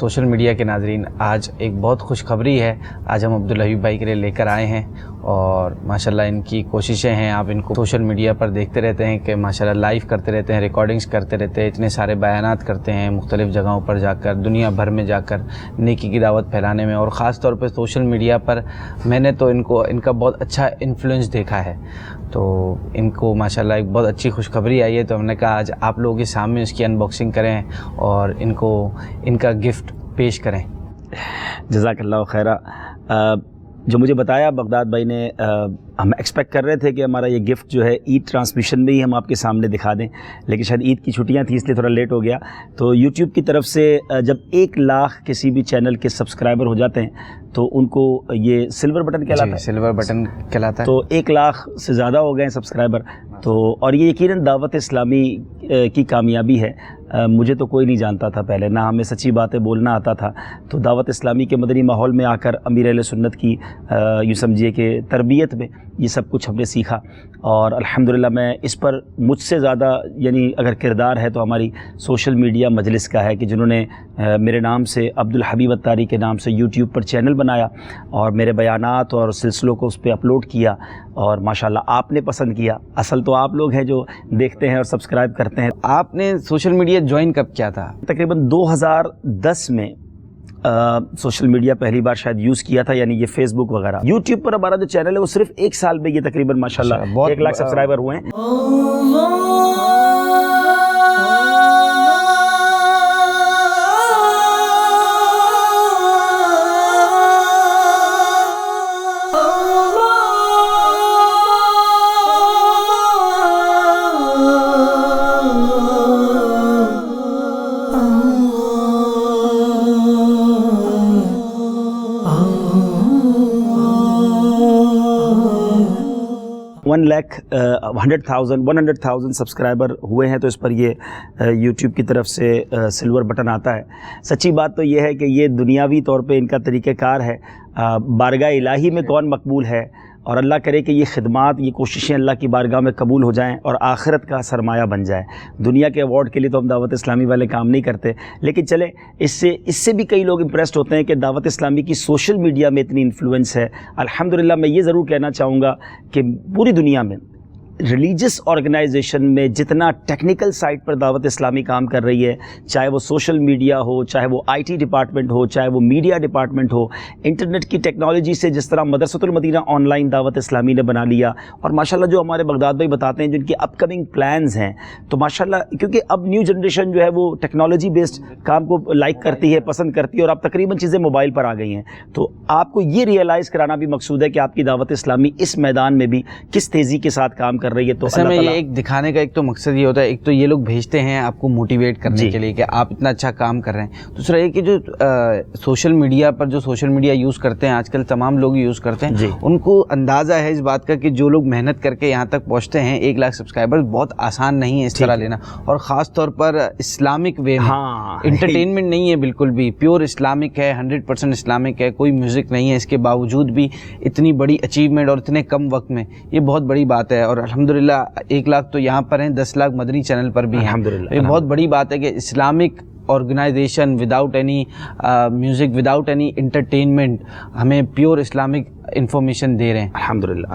Social media के नाजरीन, आज एक बहुत खुशखबरी है आज हम अब्दुल हबीब भाई के लिए लेकर आए हैं और माशाल्लाह इनकी कोशिशें हैं। आप इनको सोशल मीडिया पर देखते रहते हैं कि माशाल्लाह लाइव करते रहते हैं, रिकॉर्डिंग्स करते रहते हैं, इतने सारे बयानात करते हैं मुख्तलिफ़ जगहों पर जाकर, दुनिया भर में जाकर नेकी की दावत फैलाने में। और ख़ास तौर पर सोशल मीडिया पर मैंने तो इनका बहुत अच्छा इन्फ्लुएंस देखा है। तो इनको माशाल्लाह एक बहुत अच्छी खुशखबरी आई है, तो हमने कहा आज आप लोगों के सामने इसकी अनबॉक्सिंग करें और इनको इनका गिफ्ट पेश करें। जज़ाकल्लाह खैरा। जो मुझे बताया बगदाद भाई ने, हम एक्सपेक्ट कर रहे थे कि हमारा ये गिफ्ट जो है ईद ट्रांसमिशन में ही हम आपके सामने दिखा दें, लेकिन शायद ईद की छुट्टियां थी इसलिए थोड़ा लेट हो गया। तो यूट्यूब की तरफ से जब 1 लाख किसी भी चैनल के सब्सक्राइबर हो जाते हैं तो उनको ये सिल्वर बटन कहलाता है। सिल्वर बटन कहलाता है। तो 1 लाख से ज़्यादा हो गए हैं सब्सक्राइबर। तो और ये यकीनन दावत इस्लामी की कामयाबी है। मुझे तो कोई नहीं जानता था पहले, ना हमें सच्ची बातें बोलना आता था। तो दावत इस्लामी के मदनी माहौल में आकर अमीर अहले सुन्नत की यूँ समझिए कि तरबियत में ये सब कुछ हमने सीखा। और अल्हम्दुलिल्लाह मैं इस पर मुझसे ज़्यादा यानी अगर किरदार है तो हमारी सोशल मीडिया मजलिस का है कि जिन्होंने मेरे नाम से अब्दुल हबीब अत्तारी के नाम से यूट्यूब पर चैनल बनाया और मेरे बयानात और सिलसिलों को उस पर अपलोड किया और माशाल्लाह आपने पसंद किया। असल तो आप लोग हैं जो देखते हैं और सब्सक्राइब करते हैं। आपने सोशल मीडिया ज्वाइन कब किया था? तकरीबन 2010 में सोशल मीडिया पहली बार शायद यूज़ किया था, यानी ये फेसबुक वगैरह। यूट्यूब पर हमारा जो चैनल है वो सिर्फ 1 साल में ये तकरीबन माशाल्लाह 1 लाख सब्सक्राइबर हुए हैं। वन लाख 100,000 सब्सक्राइबर हुए हैं। तो इस पर ये यूट्यूब की तरफ से सिल्वर बटन आता है। सच्ची बात तो ये है कि ये दुनियावी तौर पे इनका तरीक़ेकार है। बारगाह इलाही में कौन मकबूल है, और अल्लाह करे कि ये खिदमात, ये कोशिशें अल्लाह की बारगाह में कबूल हो जाएं और आखिरत का सरमाया बन जाए। दुनिया के अवार्ड के लिए तो हम दावत इस्लामी वाले काम नहीं करते, लेकिन चले इससे भी कई लोग इम्प्रेस्ड होते हैं कि दावत इस्लामी की सोशल मीडिया में इतनी इन्फ्लुएंस है। अल्हम्दुलिल्लाह मैं ये ज़रूर कहना चाहूँगा कि पूरी दुनिया में रिलीजियस ऑर्गेनाइजेशन में जितना टेक्निकल साइड पर दावत इस्लामी काम कर रही है, चाहे वो सोशल मीडिया हो, चाहे वो IT डिपार्टमेंट हो, चाहे वो मीडिया डिपार्टमेंट हो, इंटरनेट की टेक्नोलॉजी से जिस तरह मदरसतुल मदीना ऑनलाइन दावत इस्लामी ने बना लिया, और माशाल्लाह जो हमारे बगदाद भाई बताते हैं जिनके अपकमिंग प्लान्स हैं, तो माशाल्लाह क्योंकि अब न्यू जनरेशन जो है वो टेक्नोलॉजी बेस्ड काम को लाइक करती है, पसंद करती है, और अब तकरीबन चीज़ें मोबाइल पर आ गई हैं। तो आपको ये रियलाइज़ कराना भी मकसूद है कि आपकी दावत इस्लामी इस मैदान में भी किस तेज़ी के साथ काम कर रही है। तो असल में ये एक दिखाने का एक तो मकसद ये होता है, एक तो ये लोग भेजते हैं आपको मोटिवेट करने के लिए कि आप इतना अच्छा काम कर रहे हैं। दूसरा ये कि जो सोशल मीडिया पर जो सोशल मीडिया यूज़ करते हैं आजकल तमाम लोग यूज़ करते हैं, उनको अंदाज़ा है इस बात का कि जो लोग मेहनत करके यहाँ तक पहुँचते हैं 1 लाख सब्सक्राइबर बहुत आसान नहीं है इस तरह लेना, और ख़ास तौर पर इस्लामिक वे में। इंटरटेनमेंट नहीं है बिल्कुल भी, प्योर इस्लामिक है, 100% इस्लामिक है, कोई म्यूज़िक नहीं है। इसके बावजूद भी इतनी बड़ी अचीवमेंट और इतने कम वक्त में, ये बहुत बड़ी बात है। और अल्हम्दुलिल्लाह 1 लाख तो यहाँ पर हैं, 10 लाख मदनी चैनल पर भी हैं। ये बहुत बड़ी बात है कि Islamic organisation without any music, without any entertainment हमें प्योर इस्लामिक इंफॉर्मेशन दे रहे हैं। अल्हम्दुलिल्लाह।